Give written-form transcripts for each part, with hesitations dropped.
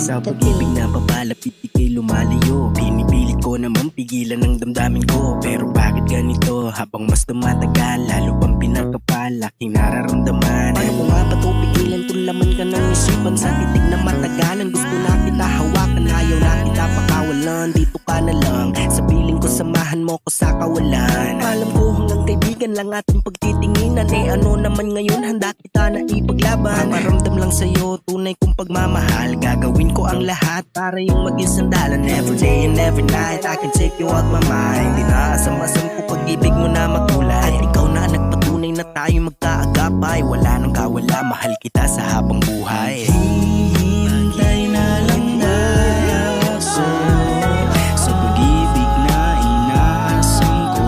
Sa pag-ibig na papalapit ika'y lumalayo, pinipilit ko naman pigilan ng damdamin ko. Pero bakit ganito? Habang mas tumatagal, lalo pang pinagkapal aking nararamdaman. Paano ko nga ba ito pigilan kung laman ka ng isipan? Sa titig na matagalan, gusto na kita hawakan, ayaw na kita pakawalan. Dito ka na lang, sa piling ko samahan mo ko sa kawalan. Alam ko hanggang kaibigan lang ating pagtitinginan, eh ano naman ngayon handa kita na ipaglaban. Paparamdam lang sa'yo tunay kong pagmamahal, gagawin ko ang lahat para yung maging sandalan. Every day and every night I can take you out my mind. Di na asam-asam ko pag-ibig mo na makulay, at ikaw na nagpatunay na tayo magkaagapay. Wala nang kawala, mahal kita sa habang buhay. Hihintay na lang ako sa pag-ibig na inaasam ko.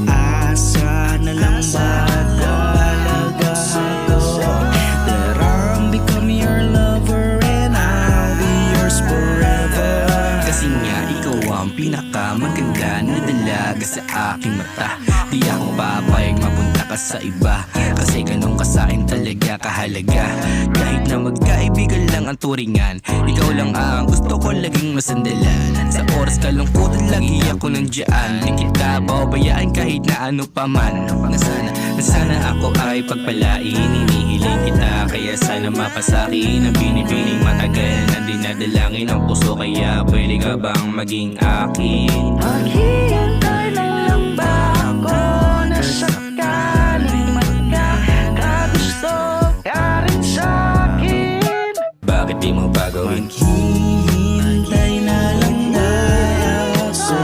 Aasa na lang ba talaga ako that I'm become your lover and I'll be yours forever. Kasi nga ikaw ang pinakamaganda na dalaga sa aking mata. Di ako papayag mapunta ka sa iba, kasi ganun ka sa'kin talaga kahalaga. Kahit na magkaibigan lang ang turingan, ikaw lang ang gusto ko laging masandalan. Sa oras kalungkutan lagi ako nandiyan, di kita babayaan kahit na ano pa man. Na sana ako ay pagpalain, hinihiling kita kaya sana mapasakin. Ang binibining matagal na dinadalangin ang puso, kaya pwede ka bang maging akin? Maghihintay na lang ba ako na sakaling magkakagusto ka rin sa'kin? Bakit di mo ba gawin? Maghihintay na lang ako sa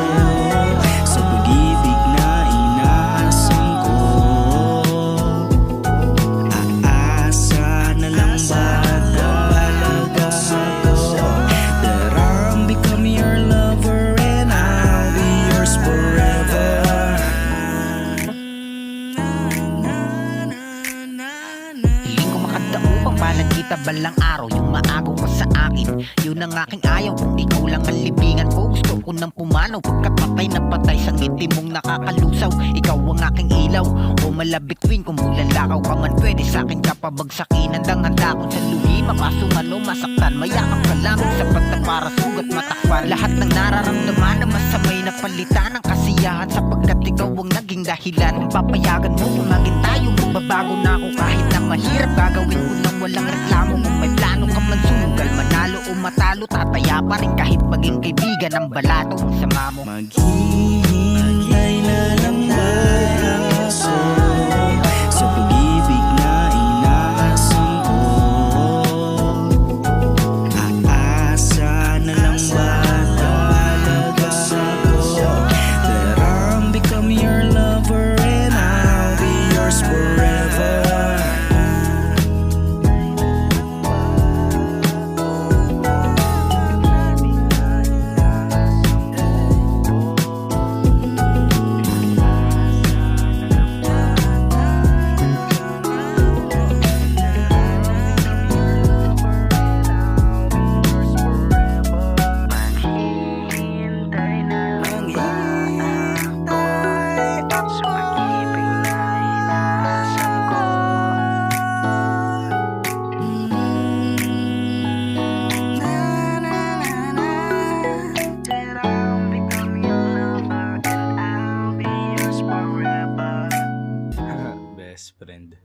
pag-ibig na inaasam ko. Aasa na lang ba talaga ako that I'm become your lover and I'll be yours forever. Hiling ko makadao pang palad kita balang araw, yung maagaw ka sa akin. Yun ang aking ayaw, kung ikaw lang ang libingan ko. Gusto ko nang pumanaw, pagkapatay na patay sa ngiti mong nakakalusaw. Ikaw ang aking ilaw, o malabituin kung bulalakaw ka man. Pwede sa'kin ka pabagsakin, handang-handa kung sa luhi makasuman o masaktan. Mayakap ka lamang sapat na para sugat matakpan lahat ng nararamdaman na masamay na palitan ng kasiyahan, sapagkat ikaw ang naging dahilan. Papayagan mo kung maging tayo, magbabago na ako kahit na mahirap. Gagawin ko nang walang reklamo, kung may plano ka man sumugal, manalo o matalo, tataya pa rin kahit maging kaibigan ang balato ang sama mo. Maghihintay